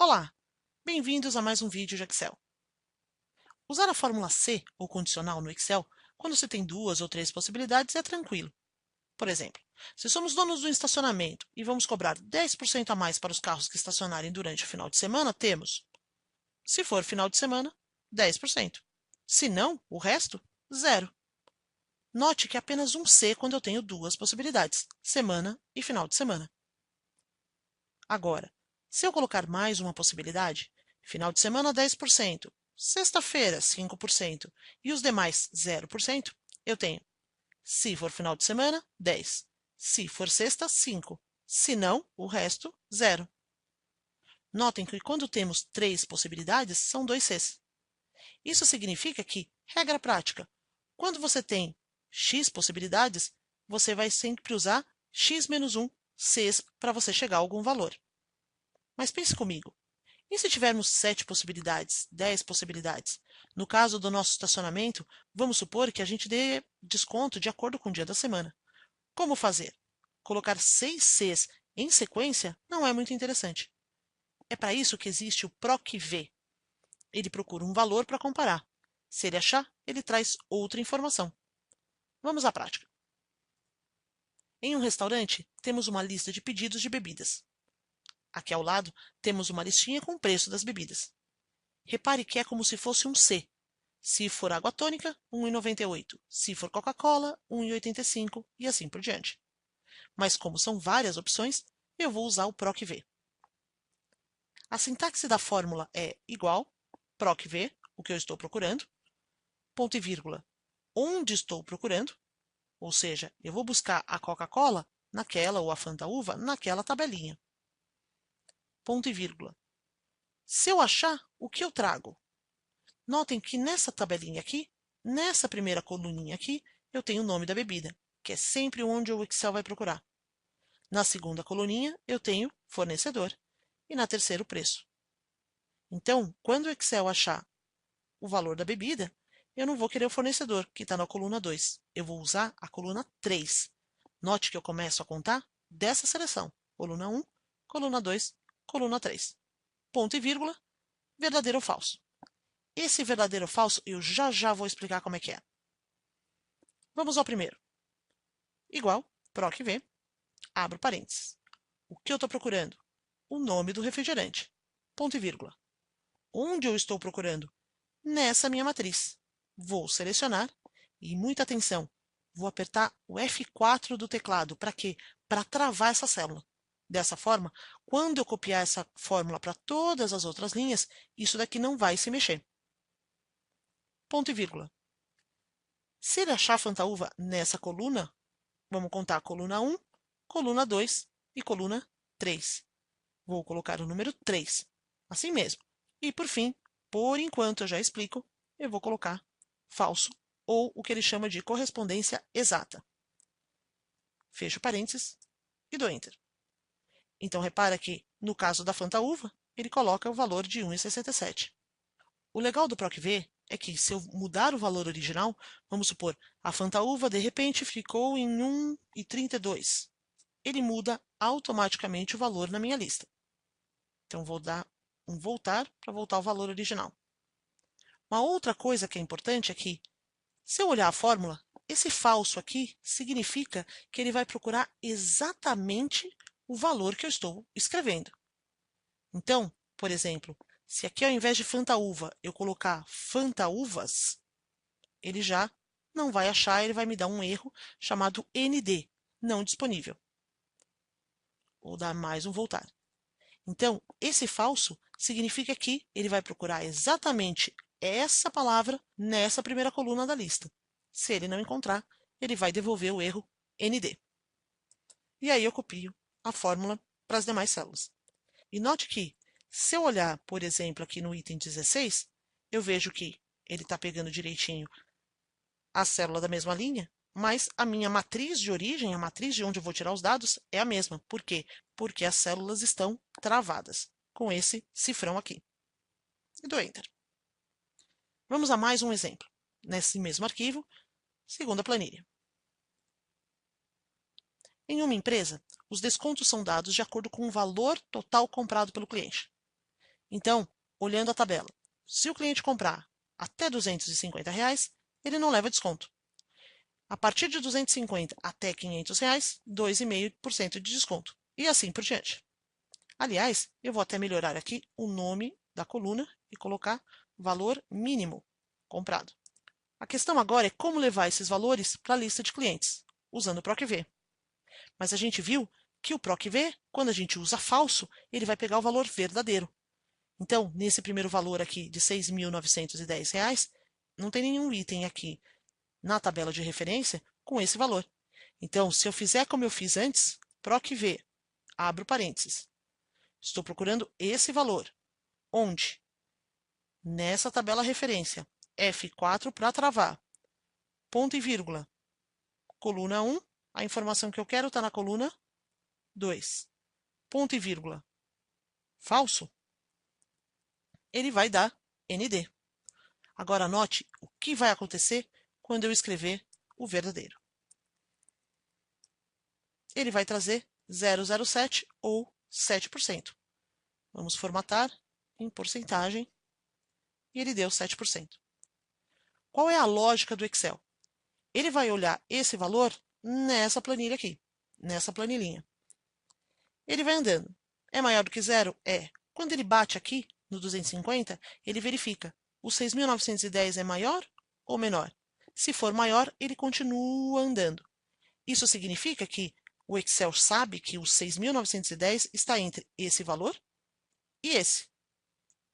Olá, bem-vindos a mais um vídeo de Excel. Usar a fórmula C, ou condicional, no Excel, quando você tem duas ou três possibilidades, é tranquilo. Por exemplo, se somos donos do estacionamento e vamos cobrar 10% a mais para os carros que estacionarem durante o final de semana, temos, se for final de semana, 10%. Se não, o resto, zero. Note que é apenas um C quando eu tenho duas possibilidades, semana e final de semana. Agora, se eu colocar mais uma possibilidade, final de semana 10%, sexta-feira 5% e os demais 0%, eu tenho, se for final de semana, 10. Se for sexta, 5. Se não, o resto, 0. Notem que quando temos três possibilidades, são dois Cs. Isso significa que, regra prática, quando você tem x possibilidades, você vai sempre usar x menos 1 Cs para você chegar a algum valor. Mas pense comigo, e se tivermos 7 possibilidades, 10 possibilidades? No caso do nosso estacionamento, vamos supor que a gente dê desconto de acordo com o dia da semana. Como fazer? Colocar 6 Cs em sequência não é muito interessante. É para isso que existe o PROC-V. Ele procura um valor para comparar. Se ele achar, ele traz outra informação. Vamos à prática. Em um restaurante, temos uma lista de pedidos de bebidas. Aqui ao lado, temos uma listinha com o preço das bebidas. Repare que é como se fosse um C. Se for água tônica, 1,98. Se for Coca-Cola, 1,85 e assim por diante. Mas como são várias opções, eu vou usar o PROC-V. A sintaxe da fórmula é igual, PROC-V, o que eu estou procurando, ponto e vírgula, onde estou procurando, ou seja, eu vou buscar a Coca-Cola naquela ou a Fanta Uva naquela tabelinha. Ponto e vírgula. Se eu achar, o que eu trago? Notem que nessa tabelinha aqui, nessa primeira coluninha aqui, eu tenho o nome da bebida, que é sempre onde o Excel vai procurar. Na segunda coluninha, eu tenho fornecedor. E na terceira, o preço. Então, quando o Excel achar o valor da bebida, eu não vou querer o fornecedor, que está na coluna 2. Eu vou usar a coluna 3. Note que eu começo a contar dessa seleção. Coluna 1, coluna 2, coluna 3. Ponto e vírgula, verdadeiro ou falso. Esse verdadeiro ou falso eu já vou explicar como é que é. Vamos ao primeiro. Igual, PROC-V, abro parênteses. O que eu estou procurando? O nome do refrigerante. Ponto e vírgula. Onde eu estou procurando? Nessa minha matriz. Vou selecionar e muita atenção. Vou apertar o F4 do teclado. Para quê? Para travar essa célula. Dessa forma, quando eu copiar essa fórmula para todas as outras linhas, isso daqui não vai se mexer. Ponto e vírgula. Se ele achar a Fanta Uva nessa coluna, vamos contar a coluna 1, coluna 2 e coluna 3. Vou colocar o número 3, assim mesmo. E, por fim, por enquanto eu já explico, eu vou colocar falso, ou o que ele chama de correspondência exata. Fecho parênteses e dou Enter. Então, repara que, no caso da Fanta Uva, ele coloca o valor de 1,67. O legal do PROC-V é que, se eu mudar o valor original, vamos supor, a Fanta Uva de repente ficou em 1,32. Ele muda automaticamente o valor na minha lista. Então, vou dar um voltar para voltar ao valor original. Uma outra coisa que é importante é que, se eu olhar a fórmula, esse falso aqui significa que ele vai procurar exatamente o valor que eu estou escrevendo. Então, por exemplo, se aqui ao invés de Fanta Uva eu colocar Fanta Uvas, ele já não vai achar, ele vai me dar um erro chamado ND, não disponível. Vou dar mais um voltar. Então, esse falso significa que ele vai procurar exatamente essa palavra nessa primeira coluna da lista. Se ele não encontrar, ele vai devolver o erro ND. E aí eu copio a fórmula para as demais células. E note que, se eu olhar, por exemplo, aqui no item 16, eu vejo que ele está pegando direitinho a célula da mesma linha, mas a minha matriz de origem, a matriz de onde eu vou tirar os dados, é a mesma. Por quê? Porque as células estão travadas com esse cifrão aqui. E dou Enter. Vamos a mais um exemplo. Nesse mesmo arquivo, segunda planilha. Em uma empresa, os descontos são dados de acordo com o valor total comprado pelo cliente. Então, olhando a tabela, se o cliente comprar até R$ 250, ele não leva desconto. A partir de 250 até R$ 500, 2,5% de desconto. E assim por diante. Aliás, eu vou até melhorar aqui o nome da coluna e colocar valor mínimo comprado. A questão agora é como levar esses valores para a lista de clientes, usando o PROC-V. Mas a gente viu que o PROC-V, quando a gente usa falso, ele vai pegar o valor verdadeiro. Então, nesse primeiro valor aqui de R$ 6.910, não tem nenhum item aqui na tabela de referência com esse valor. Então, se eu fizer como eu fiz antes, PROC-V, abro parênteses, estou procurando esse valor, onde? Nessa tabela referência, F4 para travar, ponto e vírgula, coluna 1, a informação que eu quero está na coluna 2, ponto e vírgula, falso, ele vai dar ND. Agora, note o que vai acontecer quando eu escrever o verdadeiro. Ele vai trazer 0,07 ou 7%. Vamos formatar em porcentagem e ele deu 7%. Qual é a lógica do Excel? Ele vai olhar esse valor nessa planilha aqui, nessa planilhinha. Ele vai andando. É maior do que zero? É. Quando ele bate aqui no 250, ele verifica. O 6.910 é maior ou menor? Se for maior, ele continua andando. Isso significa que o Excel sabe que o 6.910 está entre esse valor e esse.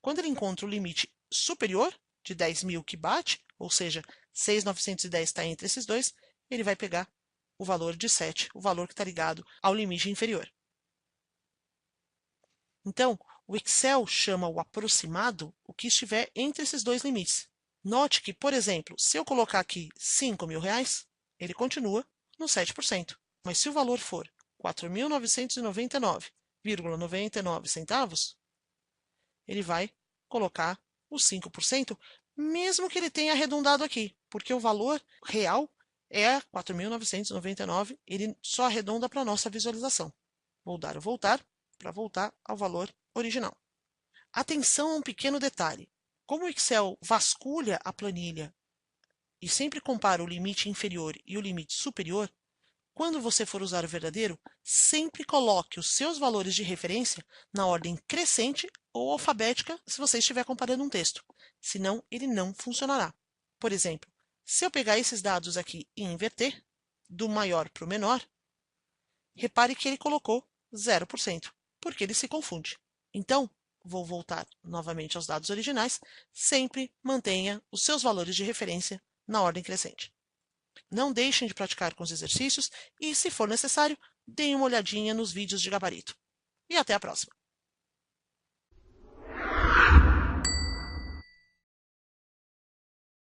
Quando ele encontra o limite superior de 10.000 que bate, ou seja, 6.910 está entre esses dois, ele vai pegar o valor de 7, o valor que está ligado ao limite inferior. Então, o Excel chama o aproximado o que estiver entre esses dois limites. Note que, por exemplo, se eu colocar aqui R$ 5.000, ele continua no 7%. Mas se o valor for R$ 4.999,99, ele vai colocar os 5%, mesmo que ele tenha arredondado aqui, porque o valor real é 4.999, ele só arredonda para a nossa visualização. Vou dar o voltar para voltar ao valor original. Atenção a um pequeno detalhe. Como o Excel vasculha a planilha e sempre compara o limite inferior e o limite superior, quando você for usar o verdadeiro, sempre coloque os seus valores de referência na ordem crescente ou alfabética se você estiver comparando um texto. Senão, ele não funcionará. Por exemplo, se eu pegar esses dados aqui e inverter, do maior para o menor, repare que ele colocou 0%, porque ele se confunde. Então, vou voltar novamente aos dados originais, sempre mantenha os seus valores de referência na ordem crescente. Não deixem de praticar com os exercícios e, se for necessário, deem uma olhadinha nos vídeos de gabarito. E até a próxima!